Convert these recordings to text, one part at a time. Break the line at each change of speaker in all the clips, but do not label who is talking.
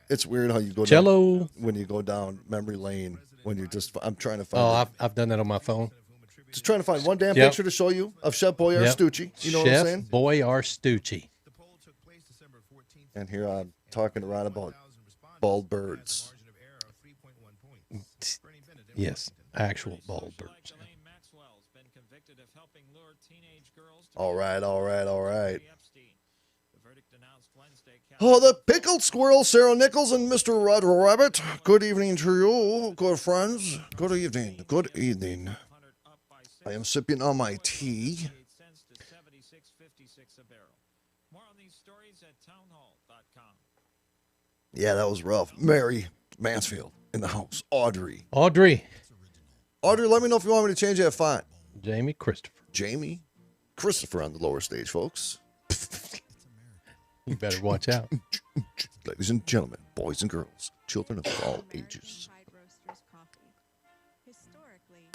It's weird how you go
Jello.
down, when you go down memory lane when you're just. I'm trying to find.
Oh, I've done that on my phone.
Just trying to find one damn picture to show you of Chef Boyardee Stucci. You know what I'm saying?
Chef Boyardee Stucci.
And here I'm talking around about bald birds.
Yes, actual bald birds.
All right. Oh, the pickled squirrel, Sarah Nichols, and Mr. Roger Rabbit. Good evening to you, good friends. Good evening. Good evening. I am sipping on my tea. Yeah, that was rough. Mary Mansfield in the house. Audrey, let me know if you want me to change that font.
Jamie
Christopher on the lower stage, folks.
You better watch out.
Ladies and gentlemen, boys and girls, children of all ages.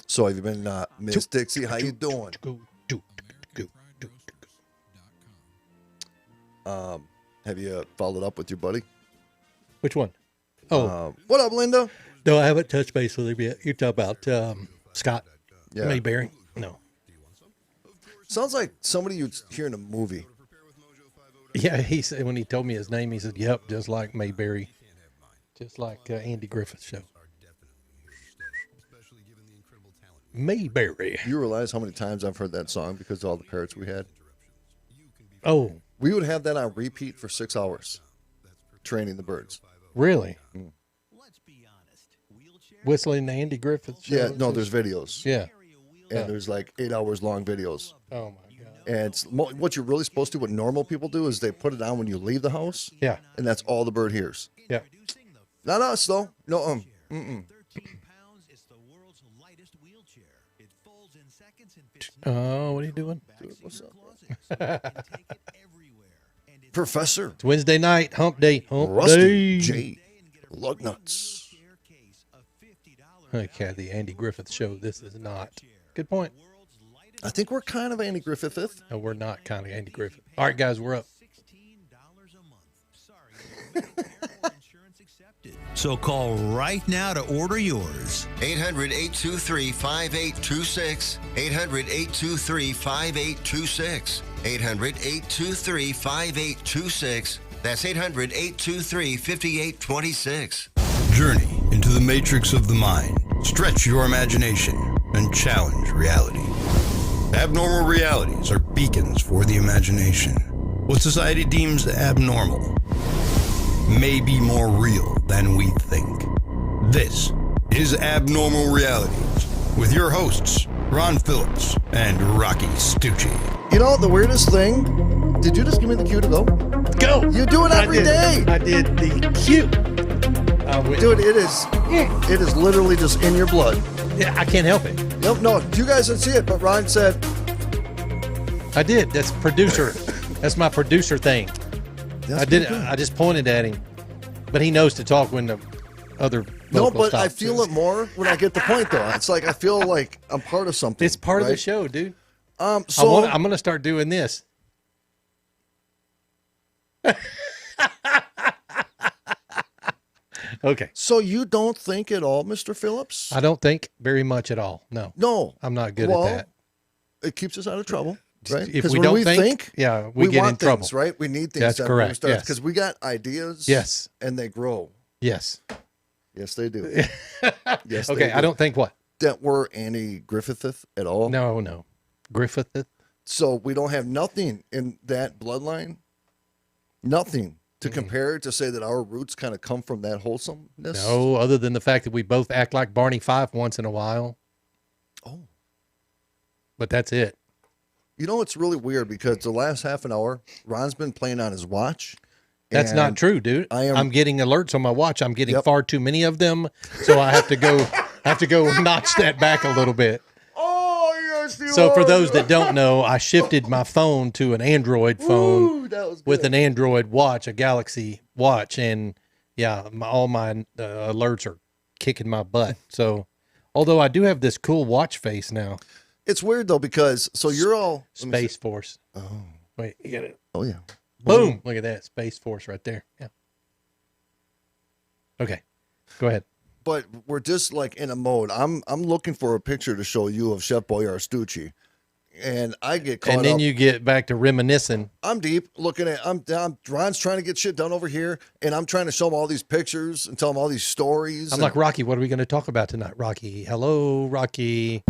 So have you been, Miss Dixie? How you doing? Have you followed up with your buddy?
Which one? Oh,
what up, Linda?
No, I haven't touched base with him yet. You talk about Scott Mayberry? No.
Sounds like somebody you'd hear in a movie.
Yeah, he said when he told me his name, he said, "Yep, just like Mayberry, just like Andy Griffith's show." Mayberry.
You realize how many times I've heard that song because of all the parrots we had?
Oh,
we would have that on repeat for 6 hours, training the birds.
Really? Mm. Whistling the Andy Griffith show?
Yeah, no, there's videos.
Yeah.
And there's like 8 hours long videos.
Oh, my God.
And what you're really supposed to do, what normal people do, is they put it on when you leave the house.
Yeah.
And that's all the bird hears.
Yeah.
Not us, though. No,
Oh, what are you doing?
Dude, what's up? Professor.
It's Wednesday night, hump day.
Rusty J. Lugnuts.
Okay, the Andy Griffith show. This is not. Good point.
I think we're kind of Andy Griffith.
No, we're not kind of Andy Griffith. All right, guys, we're up.
So call right now to order yours.
800-823-5826. 800-823-5826. 800-823-5826. That's 800-823-5826.
Journey into the matrix of the mind. Stretch your imagination and challenge reality. Abnormal realities are beacons for the imagination. What society deems abnormal may be more real than we think. This is Abnormal Realities with your hosts, Ron Phillips and Rocky Stucci.
You know, the weirdest thing, did you just give me the cue to go?
Go!
You do it every day.
I did the cue.
Dude, it is literally just in your blood.
Yeah, I can't help it.
Nope, no, you guys didn't see it, but Ron said.
I did. That's producer. That's my producer thing.
That's
I did it. I just pointed at him, but he knows to talk when the other.
No, but I feel it more when I get the point, though. It's like I feel like I'm part of something.
It's part of the show, dude.
So
I'm going to start doing this. Okay.
So you don't think at all, Mr. Phillips?
I don't think very much at all. No.
No.
I'm not good at that.
It keeps us out of trouble, right?
If we don't think, yeah, we get
want
in trouble.
Things, right? We need things.
That's correct. Yes.
Because we got ideas.
Yes.
And they grow.
Yes.
Yes, they do. Yes.
Okay. I don't think what?
That we're anti-Griffith at all.
No. Griffith.
So we don't have nothing in that bloodline. Nothing to compare to say that our roots kind of come from that wholesomeness.
No, other than the fact that we both act like Barney Fife once in a while.
Oh.
But that's it.
You know, it's really weird because the last half an hour, Ron's been playing on his watch.
That's not true, dude. I'm getting alerts on my watch. I'm getting far too many of them, so I have to go notch that back a little bit.
Oh, yes, you
So
are.
for those that don't know, I shifted my phone to an Android phone with an Android watch, a Galaxy watch, and yeah, all my alerts are kicking my butt. So, although I do have this cool watch face now.
It's weird though because you're all
Space Force.
Oh,
wait, you get it?
Oh yeah.
Boom. Look at that. Space Force right there. Yeah. Okay. Go ahead.
But we're just like in a mode. I'm looking for a picture to show you of Chef Boyardee Stucci. And I get caught up.
And then you get back to reminiscing.
I'm deep looking at, Ron's trying to get shit done over here. And I'm trying to show him all these pictures and tell him all these stories.
I'm like, Rocky, what are we going to talk about tonight? Rocky. Hello, Rocky.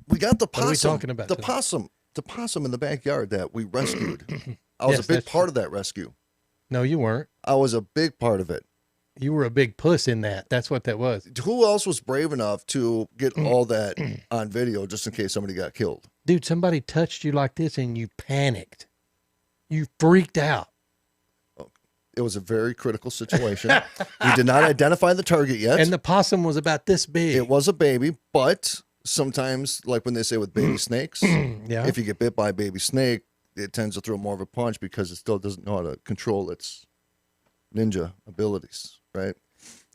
We got the possum.
What are we talking about
The
tonight?
possum. The possum in the backyard that we rescued. I was
Yes,
a big
that's
part of that rescue.
No, you weren't.
I was a big part of it.
You were a big puss in that. That's what that was.
Who else was brave enough to get all that on video just in case somebody got killed?
Dude, somebody touched you like this and you panicked. You freaked out.
It was a very critical situation. We did not identify the target yet.
And the possum was about this big.
It was a baby, but sometimes, like when they say with baby snakes,
Yeah.
if you get bit by a baby snake, it tends to throw more of a punch because it still doesn't know how to control its ninja abilities, right?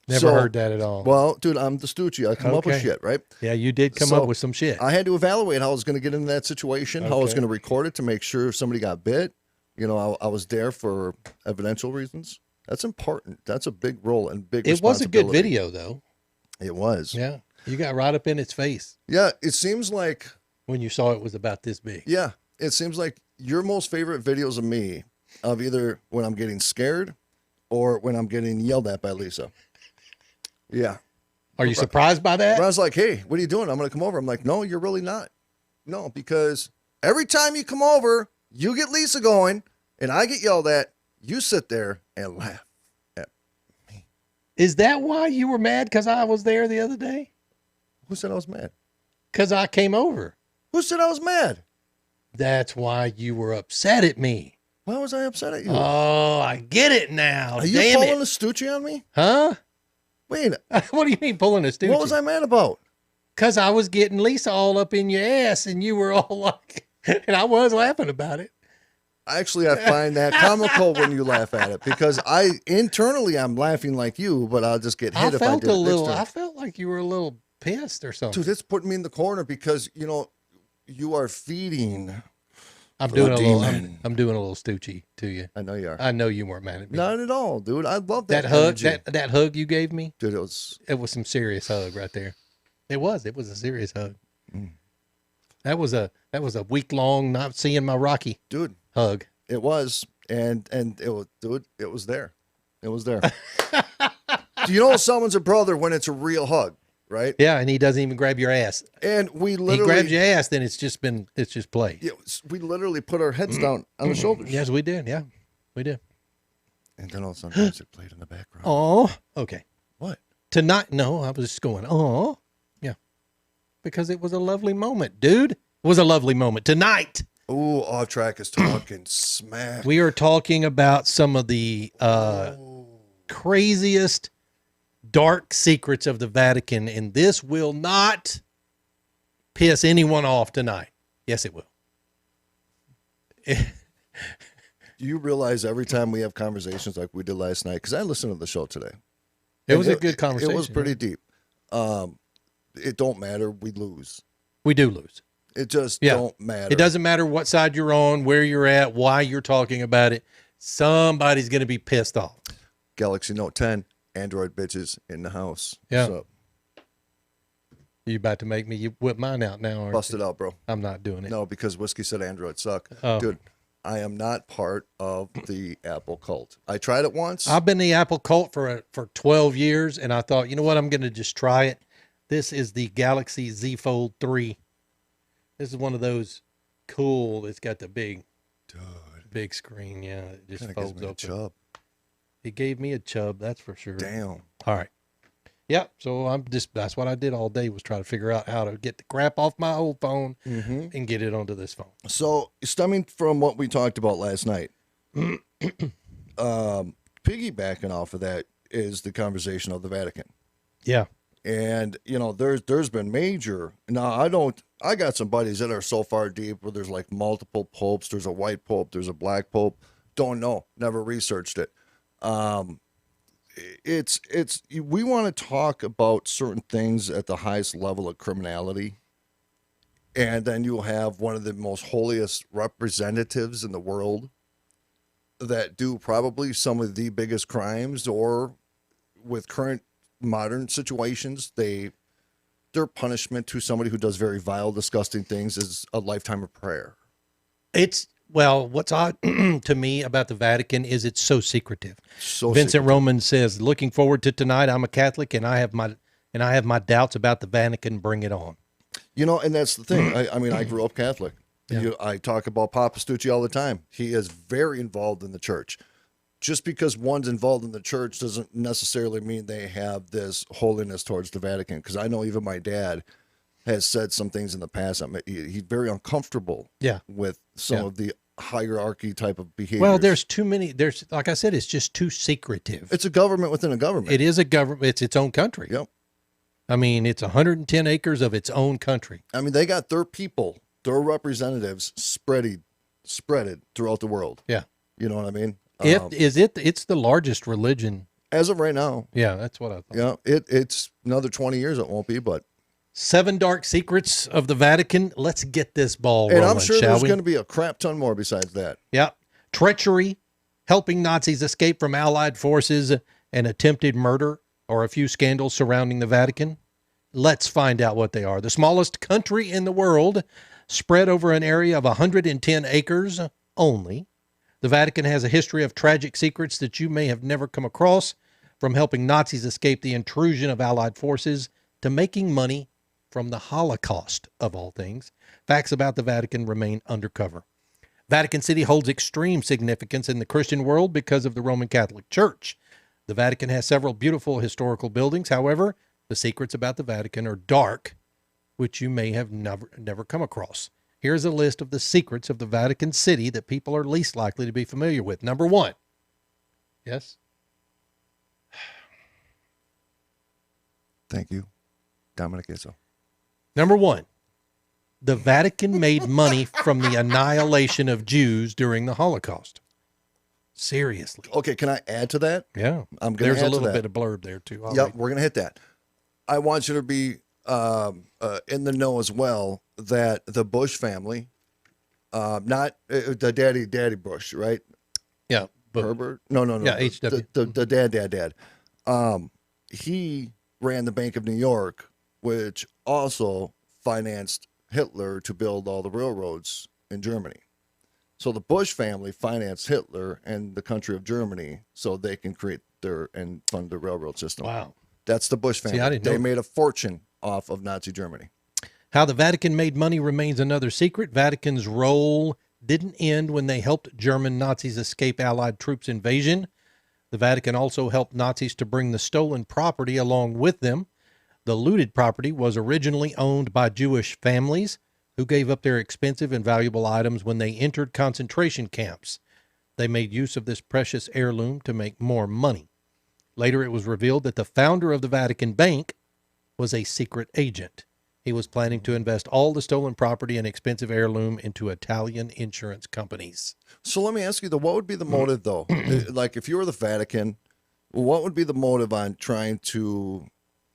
Never heard that at all.
Well, dude, I'm the Stucci. I come up with
Okay.
shit, right?
Yeah, you did come
So,
up with some shit.
I had to evaluate how I was going to get into that situation, how I was
Okay.
going to record it to make sure if somebody got bit, you know, I was there for evidential reasons. That's important. That's a big role and big
It was a good
responsibility.
video, though.
It was.
Yeah. You got right up in its face
Yeah, it seems like,
when you saw it was about this big.
yeah, it seems like your most favorite videos of me of either when I'm getting scared or when I'm getting yelled at by Lisa. Yeah.
Are you surprised by that?
Ron's like, hey, what are you doing? I'm going to come over. I'm like, no, you're really not. No, because every time you come over, you get Lisa going and I get yelled at. You sit there and laugh.
Is that why you were mad because I was there the other day?
Who said I was mad?
Because I came over.
Who said I was mad?
That's why you were upset at me.
Why was I upset at you?
Oh, I get it now.
Are you
Damn
pulling
it.
a Stucci on me?
Huh?
Wait,
What do you mean pulling a Stucci?
what was I mad about?
Because I was getting Lisa all up in your ass and you were all like, and I was laughing about it.
Actually, I find that comical when you laugh at it because internally I'm laughing like you, but I'll just get hit if I did it next time.
I felt like you were a little pissed or something.
Dude, it's putting me in the corner because, you know, you are feeding.
I'm doing a little,
demon.
I'm doing a little Stucci to you.
I know you are.
I know you weren't mad at me.
Not at all, dude. I love
that
that
hug,
energy.
that hug you gave me,
Dude,
it was some serious hug right there. It was a serious hug. That was a week long not seeing my Rocky
dude,
hug.
it was. And it was, dude, it was there. It was there. Do you know someone's a brother when it's a real hug, right?
Yeah, and he doesn't even grab your ass.
And we
He
literally,
grabs your ass, then it's just play.
yeah, we literally put our heads down on the shoulders.
Yes, we did. Yeah, we did.
And then all of a sudden music played in the background.
Oh, okay.
What?
Tonight, no, I was just going, oh, yeah. Because it was a lovely moment, dude. It was a lovely moment. Tonight,
Ooh, off track is talking smack.
we are talking about some of the craziest dark secrets of the Vatican, and this will not piss anyone off tonight. Yes, it will.
Do you realize every time we have conversations like we did last night? Because I listened to the show today.
It was
And
a good conversation.
It was pretty deep. It don't matter. We lose.
We do lose.
It just
Yeah.
don't matter.
It doesn't matter what side you're on, where you're at, why you're talking about it. Somebody's going to be pissed off.
Galaxy Note 10, Android bitches in the house.
Yeah.
So,
You about to make me whip mine out now? Aren't
bust
you?
it out, bro.
I'm not doing it.
No, because Whiskey said Android suck.
Oh.
Dude, I am not part of the Apple cult. I tried it once.
I've been the Apple cult for 12 years, and I thought, you know what, I'm going to just try it. This is the Galaxy Z Fold 3. This is one of those cool. It's got the big screen. Yeah, it just
Kinda gives
folds
me a
open.
chub.
It gave me a chub, that's for sure.
Damn.
All right. Yep. So that's what I did all day was try to figure out how to get the crap off my old phone and get it onto this phone.
So, stemming from what we talked about last night, piggybacking off of that is the conversation of the Vatican.
Yeah.
And, you know, there's been major. Now, I got some buddies that are so far deep where there's like multiple popes. There's a white pope. There's a black pope. Don't know. Never researched it. We want to talk about certain things at the highest level of criminality. And then you'll have one of the most holiest representatives in the world that do probably some of the biggest crimes, or with current modern situations, their punishment to somebody who does very vile, disgusting things is a lifetime of prayer.
What's odd to me about the Vatican is it's so secretive.
So
Vincent
secretive.
Roman says, "Looking forward to tonight. I'm a Catholic, and I have my doubts about the Vatican. Bring it on."
You know, and that's the thing. I mean, I grew up Catholic.
Yeah.
I talk about Papa Stucci all the time. He is very involved in the church. Just because one's involved in the church doesn't necessarily mean they have this holiness towards the Vatican. Because I know even my dad has said some things in the past. He's very uncomfortable with some of the hierarchy type of behavior.
Well, there's too many. There's, like I said, it's just too secretive.
It's a government within a government.
It is a government. It's its own country.
Yep.
I mean, it's 110 acres of its own country.
I mean, they got their people, their representatives spreaded throughout the world.
Yeah.
You know what I mean?
It's the largest religion.
As of right now.
Yeah, that's what I thought.
Yeah, it's another 20 years it won't be, but
7 dark secrets of the Vatican. Let's get this ball rolling,
and I'm sure
shall
there's
we?
going to be a crap ton more besides that.
Yeah. Treachery, helping Nazis escape from Allied forces, and attempted murder, or a few scandals surrounding the Vatican. Let's find out what they are. The smallest country in the world, spread over an area of 110 acres only. The Vatican has a history of tragic secrets that you may have never come across, from helping Nazis escape the intrusion of Allied forces to making money from the Holocaust, of all things. Facts about the Vatican remain undercover. Vatican City holds extreme significance in the Christian world because of the Roman Catholic Church. The Vatican has several beautiful historical buildings. However, the secrets about the Vatican are dark, which you may have never come across. Here's a list of the secrets of the Vatican City that people are least likely to be familiar with. Number 1. Yes?
Thank you, Dominic Izzo.
Number 1. The Vatican made money from the annihilation of Jews during the Holocaust. Seriously.
Okay, can I add to that?
Yeah.
I'm going to
There's
add
a little
to that.
bit of blurb there, too.
Yep, we're going to hit that. I want you to be in the know as well that the Bush family, not the daddy Bush, right?
Yeah. But,
Herbert? No.
Yeah, H.W.
The dad. He ran the Bank of New York, which also financed Hitler to build all the railroads in Germany. So the Bush family financed Hitler and the country of Germany so they can create and fund the railroad system.
Wow.
That's the Bush family.
See, I didn't know
they
that.
made a fortune off of Nazi Germany.
How the Vatican made money remains another secret. Vatican's role didn't end when they helped German Nazis escape Allied troops' invasion. The Vatican also helped Nazis to bring the stolen property along with them. The looted property was originally owned by Jewish families who gave up their expensive and valuable items when they entered concentration camps. They made use of this precious heirloom to make more money. Later, it was revealed that the founder of the Vatican Bank was a secret agent. He was planning to invest all the stolen property and expensive heirloom into Italian insurance companies.
So let me ask you, what would be the motive, though? Like, if you were the Vatican, what would be the motive on trying to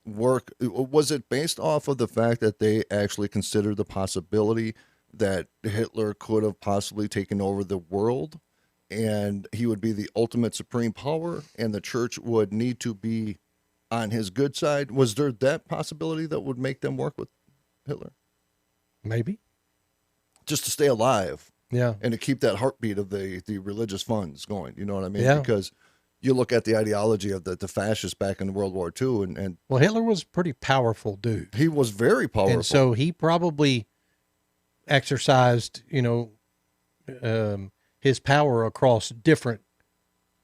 work? Was it based off of the fact that they actually considered the possibility that Hitler could have possibly taken over the world and he would be the ultimate supreme power and the church would need to be on his good side? Was there that possibility that would make them work with Hitler?
Maybe.
Just to stay alive.
Yeah.
And to keep that heartbeat of the religious funds going. You know what I mean?
Yeah.
Because you look at the ideology of the fascists back in World War II, and
Well, Hitler was a pretty powerful dude.
he was very powerful.
And so he probably exercised, his power across different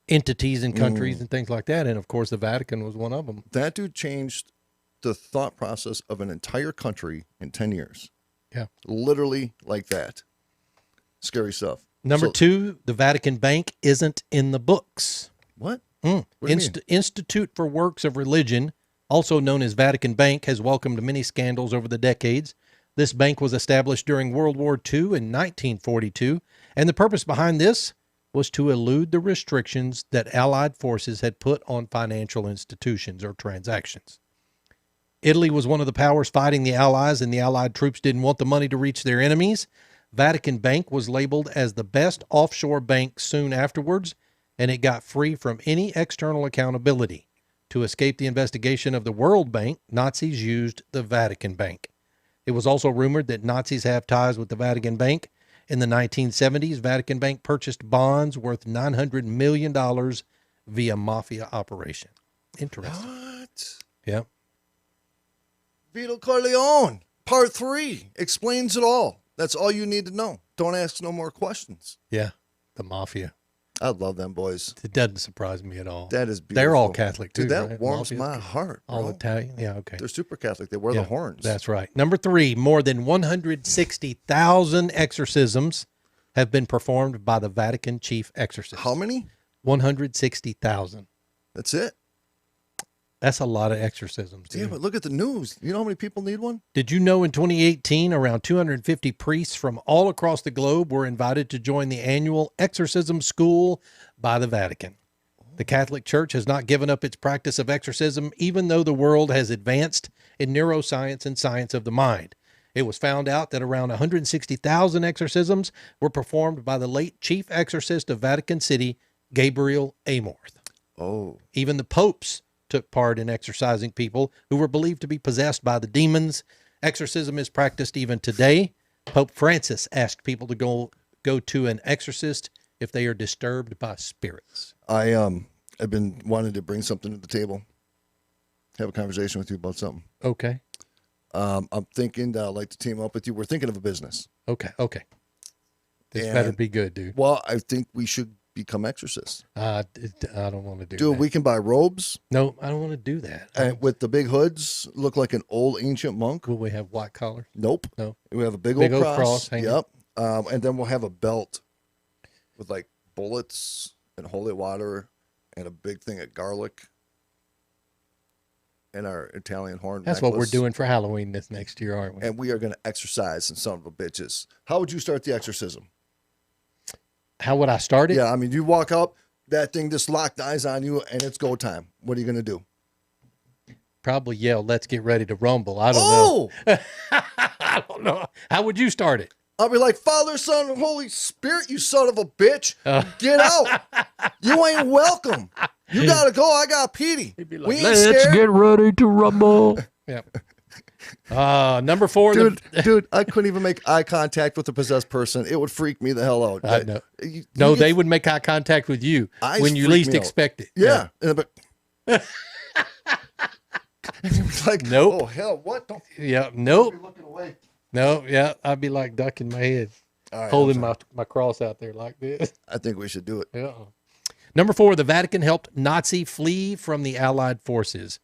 entities and countries and things like that. And of course, the Vatican was one of them.
That dude changed the thought process of an entire country in 10 years.
Yeah.
Literally like that. Scary stuff.
Number
So-
2, the Vatican Bank isn't in the books.
What? What do you mean?
Institute for Works of Religion, also known as Vatican Bank, has welcomed many scandals over the decades. This bank was established during World War II in 1942, and the purpose behind this was to elude the restrictions that Allied forces had put on financial institutions or transactions. Italy was one of the powers fighting the Allies, and the Allied troops didn't want the money to reach their enemies. Vatican Bank was labeled as the best offshore bank soon afterwards, and it got free from any external accountability. To escape the investigation of the World Bank, Nazis used the Vatican Bank. It was also rumored that Nazis have ties with the Vatican Bank. In the 1970s, Vatican Bank purchased bonds worth $900 million via mafia operation. Interesting.
What?
Yeah.
Vito Corleone, part 3, explains it all. That's all you need to know. Don't ask no more questions.
Yeah. The mafia.
I love them boys.
It doesn't surprise me at all.
That is beautiful.
They're all Catholic too.
Dude, that
right?
warms
Mafia's
my heart, bro.
all Italian. Yeah, okay.
They're super Catholic. They wear the horns.
That's right. Number 3, more than 160,000 exorcisms have been performed by the Vatican chief exorcist.
How many?
160,000.
That's it.
That's a lot of exorcisms.
Yeah,
Dude.
but look at the news. You know how many people need one?
Did you know in 2018, around 250 priests from all across the globe were invited to join the annual exorcism school by the Vatican? The Catholic Church has not given up its practice of exorcism, even though the world has advanced in neuroscience and science of the mind. It was found out that around 160,000 exorcisms were performed by the late chief exorcist of Vatican City, Gabriel Amorth.
Oh.
Even the popes took part in exorcising people who were believed to be possessed by the demons. Exorcism is practiced even today. Pope Francis asked people to go to an exorcist if they are disturbed by spirits.
I've been wanting to bring something to the table. Have a conversation with you about something.
Okay.
I'm thinking that I'd like to team up with you. We're thinking of a business.
Okay. This
And-
better be good, dude.
Well, I think we should become exorcists.
I don't want to do
Dude,
that.
we can buy robes
No, I don't want to do that.
and with the big hoods, look like an old ancient monk.
Will we have white collars?
Nope.
No.
We have a big
Big
old
old
cross.
cross hanging.
Yep. And then we'll have a belt with like bullets and holy water and a big thing of garlic and our Italian horn
That's what we're
necklace.
doing for Halloween this next year, aren't we?
And we are going to exorcise some son of a bitches. How would you start the exorcism?
How would I start it?
Yeah, I mean, you walk up, that thing just locked eyes on you, and it's go time. What are you going to do?
Probably yell, "Let's get ready to rumble." I don't know.
Oh!
I don't know. How would you start it?
I'll be like, Father, Son, and Holy Spirit, you son of a bitch. Get out. You ain't welcome. You got to go. I got Petey. We ain't scared.
ready to rumble. Yeah. Number 4.
Dude, I couldn't even make eye contact with a possessed person. It would freak me the hell out.
I know.
You
No,
get-
they would make eye contact with you
Eyes
when you
freak
least
me out.
expect it.
Yeah. But and it was like,
Nope.
oh, hell, what? Don't
Yeah. Nope.
be looking away.
No. Yeah. I'd be like ducking my head,
All right,
holding
I'm sorry.
my cross out there like this.
I think we should do it.
Yeah. Number 4, the Vatican helped Nazi flee from the Allied forces.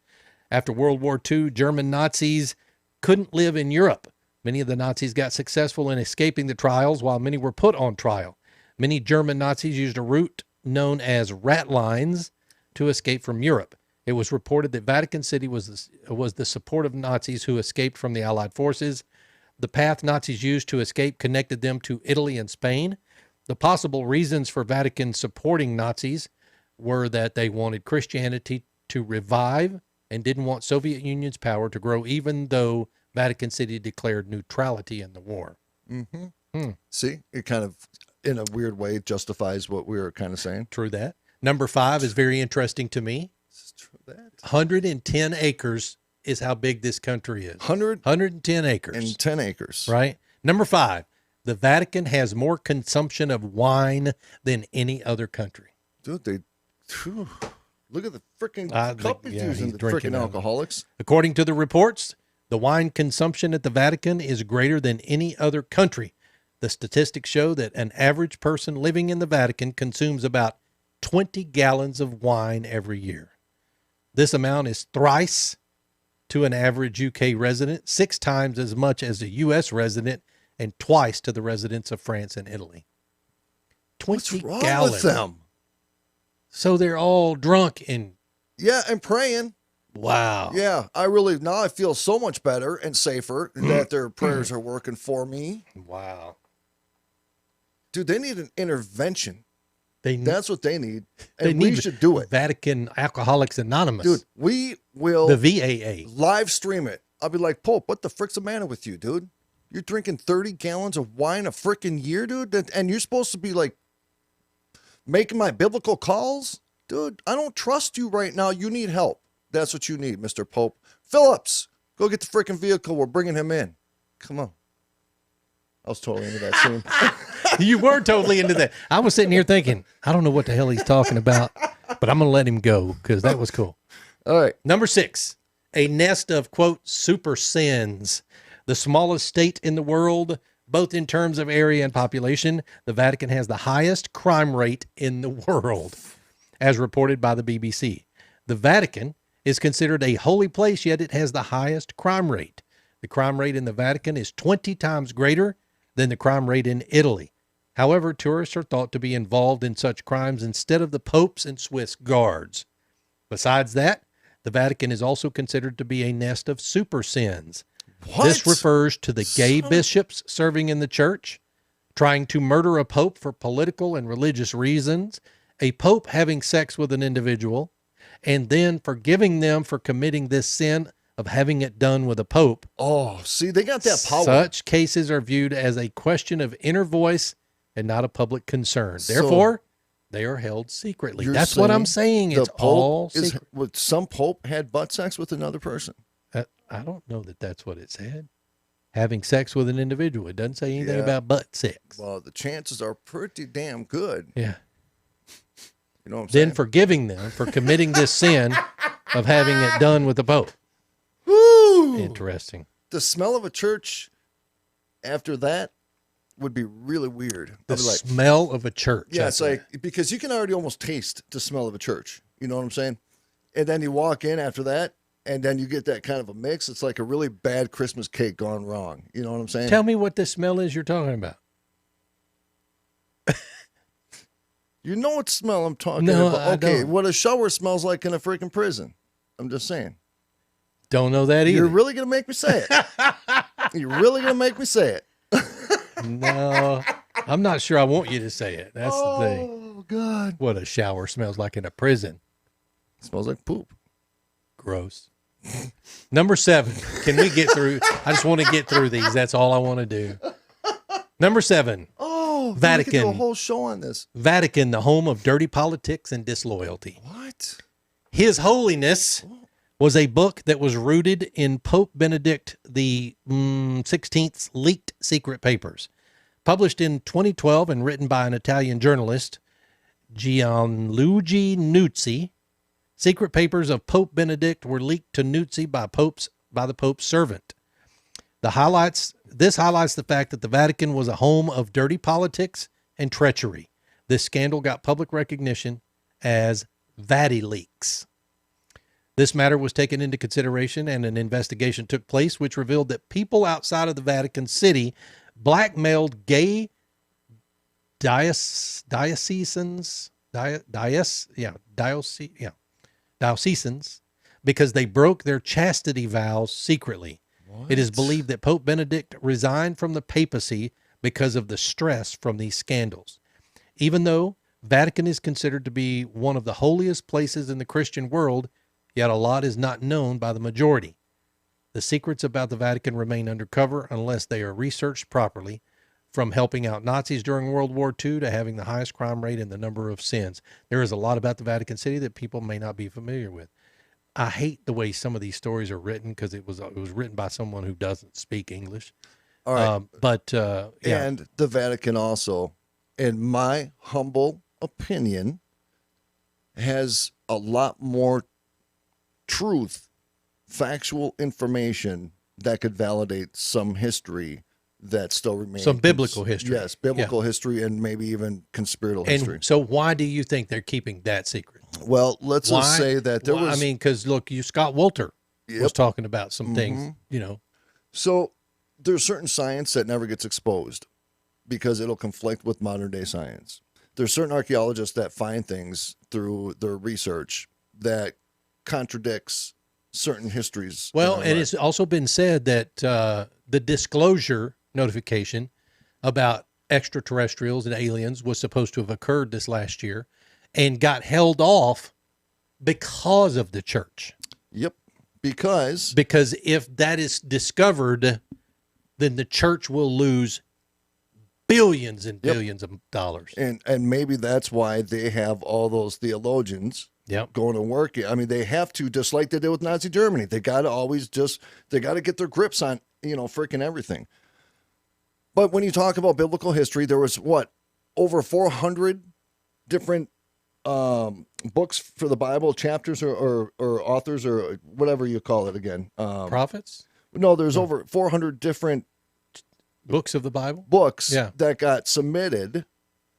After World War II, German Nazis couldn't live in Europe. Many of the Nazis got successful in escaping the trials, while many were put on trial. Many German Nazis used a route known as rat lines to escape from Europe. It was reported that Vatican City was the support of Nazis who escaped from the Allied forces. The path Nazis used to escape connected them to Italy and Spain. The possible reasons for Vatican supporting Nazis were that they wanted Christianity to revive and didn't want Soviet Union's power to grow, even though Vatican City declared neutrality in the war.
See, it kind of, in a weird way, justifies what we were kind of saying.
True that. Number 5 is very interesting to me.
It's true that.
110 acres is how big this country is.
110
110 acres.
acres.
Right? Number 5, the Vatican has more consumption of wine than any other country.
Dude, look at the freaking
I
cup
think-
he's
yeah,
using,
he's
the
drinking
freaking
out of it.
alcoholics.
According to the reports, the wine consumption at the Vatican is greater than any other country. The statistics show that an average person living in the Vatican consumes about 20 gallons of wine every year. This amount is thrice to an average UK resident, 6 times as much as a US resident, and twice to the residents of France and Italy. 20
What's wrong
gallons.
with them?
So they're all drunk and
Yeah, and praying.
wow.
Yeah, now I feel so much better and safer that their prayers are working for me.
Wow.
Dude, they need an intervention.
They
That's what they need.
They
And we
need
should do it.
Vatican Alcoholics Anonymous.
Dude, we will
The VAA.
live stream it. I'll be like, Pope, what the frick's the matter with you, dude? You're drinking 30 gallons of wine a freaking year, dude? And you're supposed to be like making my biblical calls? Dude, I don't trust you right now. You need help. That's what you need, Mr. Pope. Phillips, go get the freaking vehicle. We're bringing him in. Come on. I was totally into that scene.
You were totally into that. I was sitting here thinking, I don't know what the hell he's talking about, but I'm going to let him go because that was cool.
All right.
Number 6, a nest of, quote, super sins. The smallest state in the world, both in terms of area and population, the Vatican has the highest crime rate in the world, as reported by the BBC. The Vatican is considered a holy place, yet it has the highest crime rate. The crime rate in the Vatican is 20 times greater than the crime rate in Italy. However, tourists are thought to be involved in such crimes instead of the popes and Swiss guards. Besides that, the Vatican is also considered to be a nest of super sins.
What?
This refers to the gay bishops serving in the church, trying to murder a pope for political and religious reasons, a pope having sex with an individual, and then forgiving them for committing this sin of having it done with a pope.
Oh, see, they got that power.
Such cases are viewed as a question of inner voice and not a public concern. Therefore, they are held secretly. That's what I'm saying. It's all secret.
Some pope had butt sex with another person.
I don't know that that's what it said. Having sex with an individual. It doesn't say anything about butt sex.
Well, the chances are pretty damn good.
Yeah.
You know what I'm saying?
Then forgiving them for committing this sin of having it done with the Pope.
Woo!
Interesting.
The smell of a church after that would be really weird.
The smell of a church.
Yeah, it's like, because you can already almost taste the smell of a church. You know what I'm saying? And then you walk in after that, and then you get that kind of a mix. It's like a really bad Christmas cake gone wrong. You know what I'm saying?
Tell me what this smell is you're talking about.
You know what smell I'm talking about. Okay, what a shower smells like in a freaking prison. I'm just saying.
Don't know that either.
You're really going to make me say it. You're really going to make me say it.
No, I'm not sure I want you to say it. That's the thing.
Oh, God.
What a shower smells like in a prison.
It smells like poop.
Gross. Number 7. Can we get through? I just want to get through these. That's all I want to do. Number 7.
Oh,
Vatican.
We could do a whole show on this.
Vatican, the home of dirty politics and disloyalty.
What?
His Holiness was a book that was rooted in Pope Benedict the 16th's leaked secret papers. Published in 2012 and written by an Italian journalist, Gianluigi Nuzzi, secret papers of Pope Benedict were leaked to Nuzzi by the Pope's servant. This highlights the fact that the Vatican was a home of dirty politics and treachery. This scandal got public recognition as VatiLeaks. This matter was taken into consideration and an investigation took place which revealed that people outside of the Vatican City blackmailed gay diocesans because they broke their chastity vows secretly. What? It is believed that Pope Benedict resigned from the papacy because of the stress from these scandals. Even though Vatican is considered to be one of the holiest places in the Christian world, yet a lot is not known by the majority. The secrets about the Vatican remain undercover unless they are researched properly, from helping out Nazis during World War II to having the highest crime rate and the number of sins. There is a lot about the Vatican City that people may not be familiar with. I hate the way some of these stories are written because it was written by someone who doesn't speak English.
All right.
Yeah.
And the Vatican also, in my humble opinion, has a lot more truth, factual information that could validate some history that still remains.
Some biblical history.
Yes, biblical history and maybe even conspiratorial history.
And so why do you think they're keeping that secret?
Well, let's just say that there was...
I mean, because look, Scott Wolter was talking about some things, you know.
So there's certain science that never gets exposed because it'll conflict with modern day science. There's certain archaeologists that find things through their research that contradicts certain histories.
Well, and it's also been said that the disclosure notification about extraterrestrials and aliens was supposed to have occurred this last year and got held off because of the church.
Yep. Because
if that is discovered, then the church will lose billions and billions of dollars.
And maybe that's why they have all those theologians going to work. I mean, they have to, just like they did with Nazi Germany. They got to get their grips on, freaking everything. But when you talk about biblical history, there was over 400 different books for the Bible, chapters or authors or whatever you call it again.
Prophets?
No, there's over 400 different
books of the Bible?
Books that got submitted.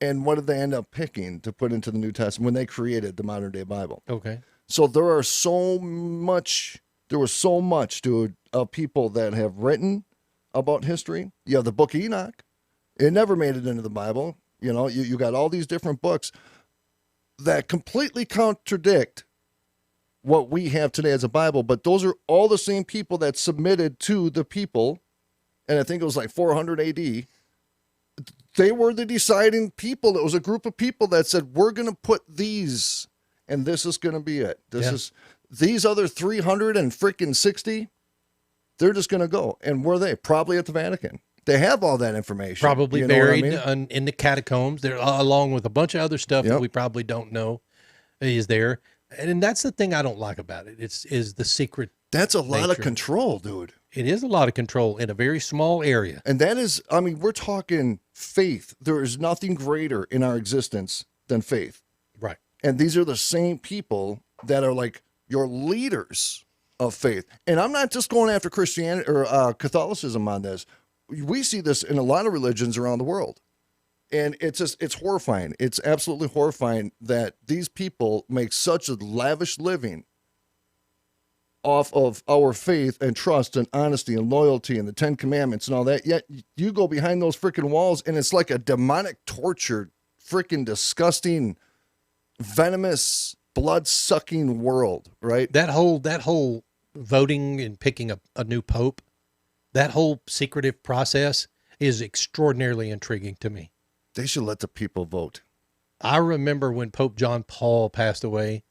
And what did they end up picking to put into the New Testament when they created the modern day Bible?
Okay.
So there was so much, dude, of people that have written about history. You have the book of Enoch. It never made it into the Bible. You got all these different books that completely contradict what we have today as a Bible, but those are all the same people that submitted to the people, and I think it was like 400 AD. They were the deciding people. It was a group of people that said, we're going to put these, and this is going to be it. These other 360, they're just going to go. And where are they? Probably at the Vatican. They have all that information.
Probably buried in the catacombs. They're along with a bunch of other stuff that we probably don't know is there. And that's the thing I don't like about it. Is the secret.
That's a lot of control, dude.
It is a lot of control in a very small area.
And that is, we're talking faith. There is nothing greater in our existence than faith.
Right.
And these are the same people that are like your leaders of faith. And I'm not just going after Christianity or Catholicism on this. We see this in a lot of religions around the world. And it's horrifying. It's absolutely horrifying that these people make such a lavish living off of our faith and trust and honesty and loyalty and the 10 Commandments and all that. Yet you go behind those freaking walls and it's like a demonic, tortured, freaking disgusting, venomous, blood-sucking world, right?
That whole voting and picking a new pope, that whole secretive process is extraordinarily intriguing to me.
They should let the people vote.
I remember when Pope John Paul passed away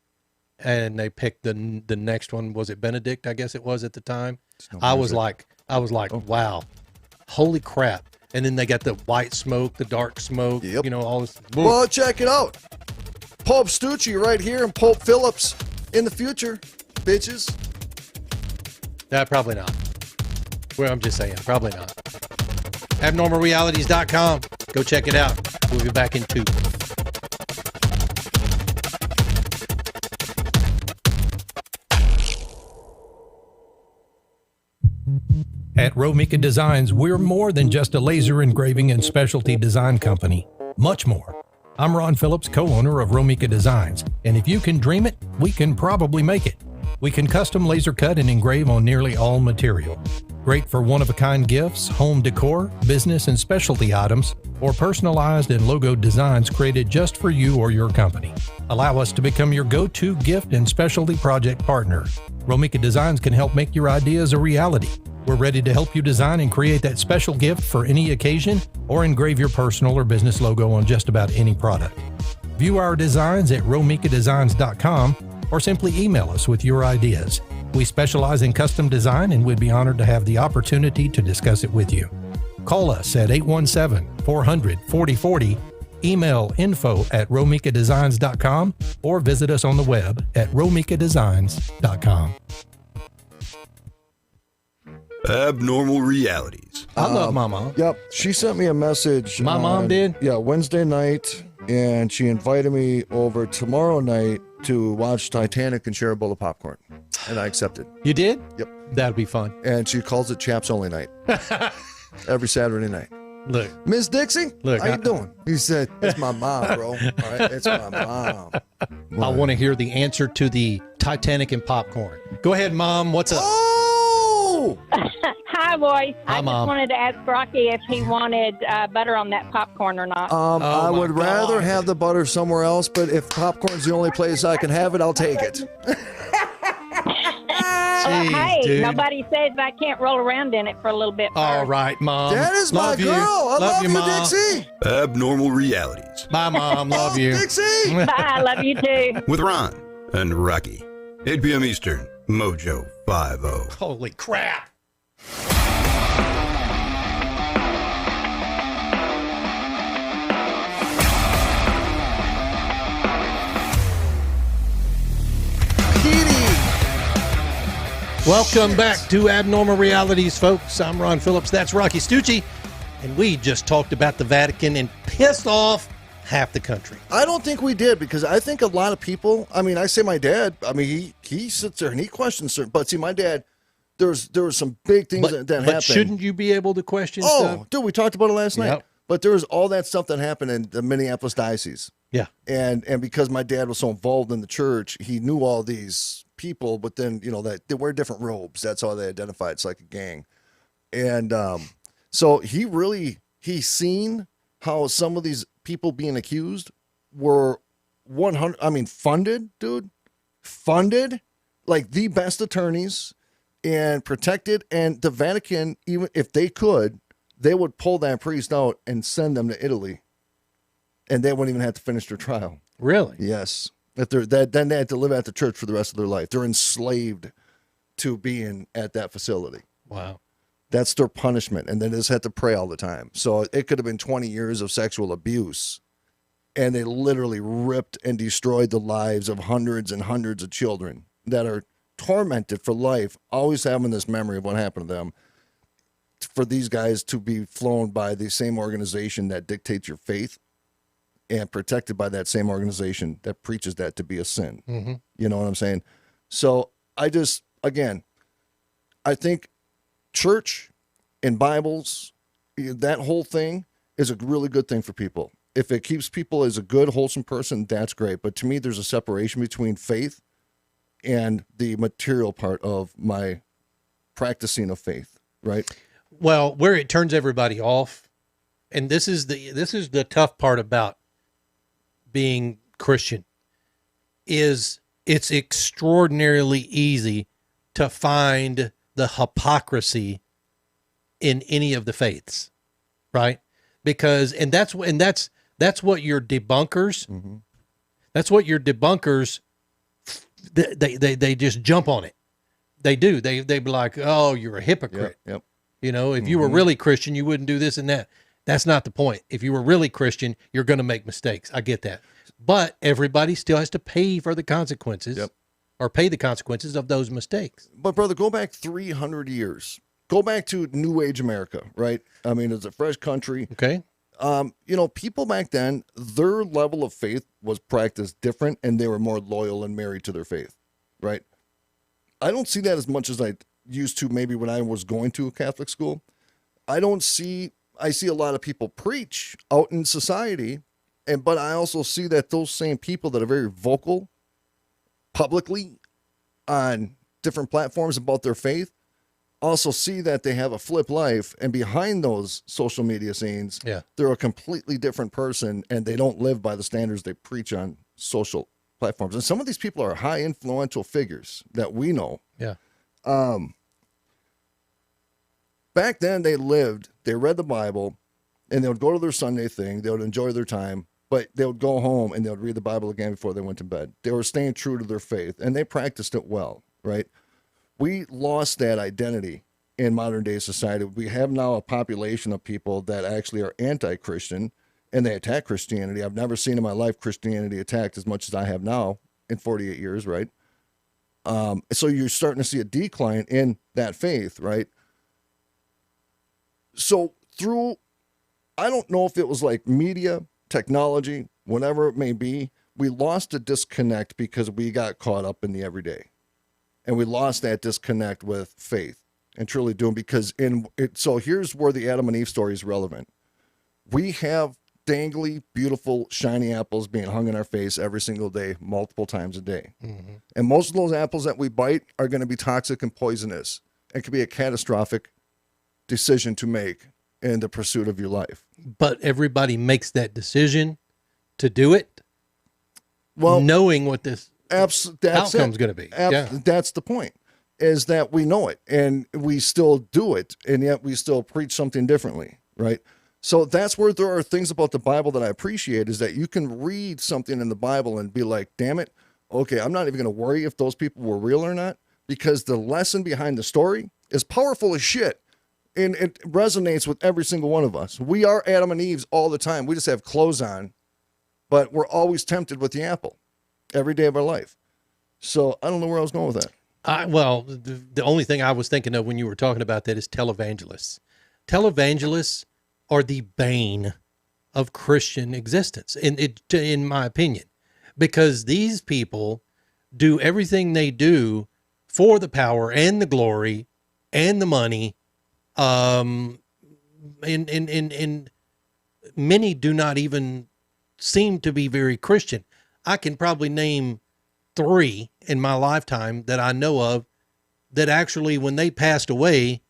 and they picked the next one. Was it Benedict? I guess it was at the time. I was like, wow, holy crap. And then they got the white smoke, the dark smoke, all this. Boom.
Well, check it out. Pope Stucci right here and Pope Phillips in the future, bitches.
Probably not. Well, I'm just saying, probably not. Abnormalrealities.com. Go check it out. We'll be back in 2.
At Romika Designs, we're more than just a laser engraving and specialty design company. Much more. I'm Ron Phillips, co-owner of Romika Designs, and if you can dream it, we can probably make it. We can custom laser cut and engrave on nearly all material. Great for one-of-a-kind gifts, home decor, business and specialty items, or personalized and logoed designs created just for you or your company. Allow us to become your go-to gift and specialty project partner. Romika Designs can help make your ideas a reality. We're ready to help you design and create that special gift for any occasion or engrave your personal or business logo on just about any product. View our designs at romikadesigns.com or simply email us with your ideas. We specialize in custom design and we'd be honored to have the opportunity to discuss it with you. Call us at 817-400-4040, email info@romikadesigns.com, or visit us on the web at romikadesigns.com.
Abnormal Realities.
I love my mom.
Yep. She sent me a message.
My mom did?
Yeah, Wednesday night, and she invited me over tomorrow night to watch Titanic and share a bowl of popcorn. And I accepted.
You did?
Yep.
That'd be fun.
And she calls it Chaps Only Night. Every Saturday night.
Look.
Miss Dixie,
Look,
how you doing? He said, it's my mom, bro. All right, it's my mom.
I want to hear the answer to the Titanic and popcorn. Go ahead, Mom. What's up?
Oh!
Hi, boys.
Hi,
I
Mom.
just wanted to ask Rocky if he wanted butter on that popcorn or not.
I would
my
rather
God.
have the butter somewhere else, but if popcorn's the only place I can have it, I'll take it.
Jeez,
hey,
dude.
nobody says I can't roll around in it for a little bit.
All
first.
right, Mom.
That is my
Love you.
girl. I love you,
Mom.
Dixie.
Abnormal Realities
My mom. Love you.
Dixie.
Bye. I love you too.
with Ron and Rocky. 8 p.m. Eastern, Mojo 50.
Holy crap. Welcome back to Abnormal Realities, folks. I'm Ron Phillips. That's Rocky Stucci. And we just talked about the Vatican and pissed off half the country.
I don't think we did, because I think a lot of people, I mean, I say my dad, I mean, he sits there and he questions certain, but see, my dad, there was some big things that happened.
But shouldn't you be able to question stuff?
Dude, we talked about it last night.
Yep.
But there was all that stuff that happened in the Minneapolis diocese.
Yeah.
And because my dad was so involved in the church, he knew all these people, but then, you know, that they wear different robes. That's how they identify. It's like a gang. And so he's seen how some of these people being accused were funded, dude. Funded, like the best attorneys and protected. And the Vatican, even if they could, they would pull that priest out and send them to Italy. And they wouldn't even have to finish their trial.
Really?
Yes. Then they had to live at the church for the rest of their life. They're enslaved to being at that facility.
Wow.
That's their punishment. And they just had to pray all the time. So it could have been 20 years of sexual abuse. And they literally ripped and destroyed the lives of hundreds and hundreds of children that are tormented for life, always having this memory of what happened to them. For these guys to be flown by the same organization that dictates your faith and protected by that same organization that preaches that to be a sin.
Mm-hmm.
You know what I'm saying? So I think church and Bibles, that whole thing is a really good thing for people. If it keeps people as a good, wholesome person, that's great. But to me, there's a separation between faith and the material part of my practicing of faith, right?
Well, where it turns everybody off, and this is the tough part about being Christian, is it's extraordinarily easy to find the hypocrisy in any of the faiths, right? Because that's what your debunkers,
Mm-hmm.
that's what your debunkers, they just jump on it. They do. They be like, oh, you're a hypocrite.
Yep.
You know, if you were really Christian, you wouldn't do this and that. That's not the point. If you were really Christian, you're going to make mistakes. I get that. But everybody still has to pay for the consequences or pay the consequences of those mistakes.
But brother, go back 300 years. Go back to New Age America, right? I mean, it's a fresh country.
Okay.
People back then, their level of faith was practiced different, and they were more loyal and married to their faith, right? I don't see that as much as I used to maybe when I was going to a Catholic school. I see a lot of people preach out in society, but I also see that those same people that are very vocal publicly on different platforms about their faith also see that they have a flip life, and behind those social media scenes, they're a completely different person, and they don't live by the standards they preach on social platforms. And some of these people are high influential figures that we know.
Yeah.
Back then they read the Bible, and they would go to their Sunday thing. They would enjoy their time, but they would go home and they would read the Bible again before they went to bed. They were staying true to their faith, and they practiced it well, right? We lost that identity in modern day society. We have now a population of people that actually are anti-Christian, and they attack Christianity. I've never seen in my life Christianity attacked as much as I have now in 48 years, right? So you're starting to see a decline in that faith, right? So I don't know if it was like media, technology, whatever it may be, we lost a disconnect because we got caught up in the everyday. And we lost that disconnect with faith and truly doing, because so here's where the Adam and Eve story is relevant. We have dangly, beautiful, shiny apples being hung in our face every single day, multiple times a day. Mm-hmm. And most of those apples that we bite are going to be toxic and poisonous. It could be a catastrophic decision to make in the pursuit of your life.
But everybody makes that decision to do it,
well,
knowing what this outcome's going to be.
That's the point, is that we know it and we still do it, and yet we still preach something differently, right? So that's where there are things about the Bible that I appreciate, is that you can read something in the Bible and be like, damn it, okay, I'm not even going to worry if those people were real or not, because the lesson behind the story is powerful as shit. And it resonates with every single one of us. We are Adam and Eve's all the time. We just have clothes on, but we're always tempted with the apple every day of our life. So I don't know where I was going with that.
Well, the only thing I was thinking of when you were talking about that is televangelists. Televangelists are the bane of Christian existence, in my opinion, because these people do everything they do for the power and the glory and the money. And many do not even seem to be very Christian. I can probably name 3 in my lifetime that I know of that actually, when they passed away,